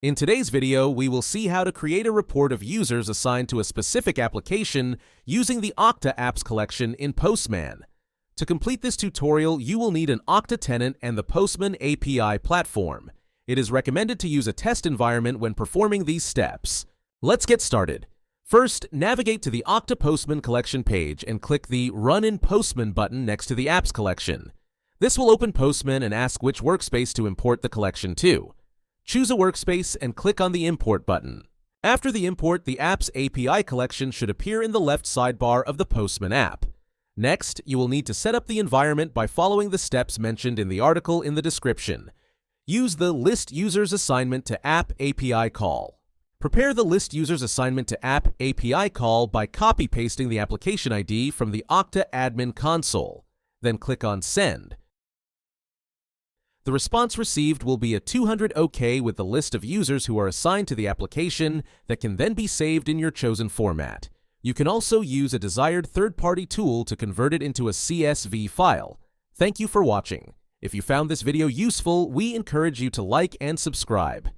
In today's video, we will see how to create a report of users assigned to a specific application using the Okta Apps collection in Postman. To complete this tutorial, you will need an Okta tenant and the Postman API platform. It is recommended to use a test environment when performing these steps. Let's get started. First, navigate to the Okta Postman collection page and click the Run in Postman button next to the Apps collection. This will open Postman and ask which workspace to import the collection to. Choose a workspace and click on the Import button. After the import, the Apps API collection should appear in the left sidebar of the Postman app. Next, you will need to set up the environment by following the steps mentioned in the article in the description. Use the List Users assignment to App API call. Prepare the List Users assignment to App API call by copy-pasting the application ID from the Okta admin console. Then click on Send. The response received will be a 200 OK with the list of users who are assigned to the application that can then be saved in your chosen format. You can also use a desired third-party tool to convert it into a CSV file. Thank you for watching. If you found this video useful, we encourage you to like and subscribe.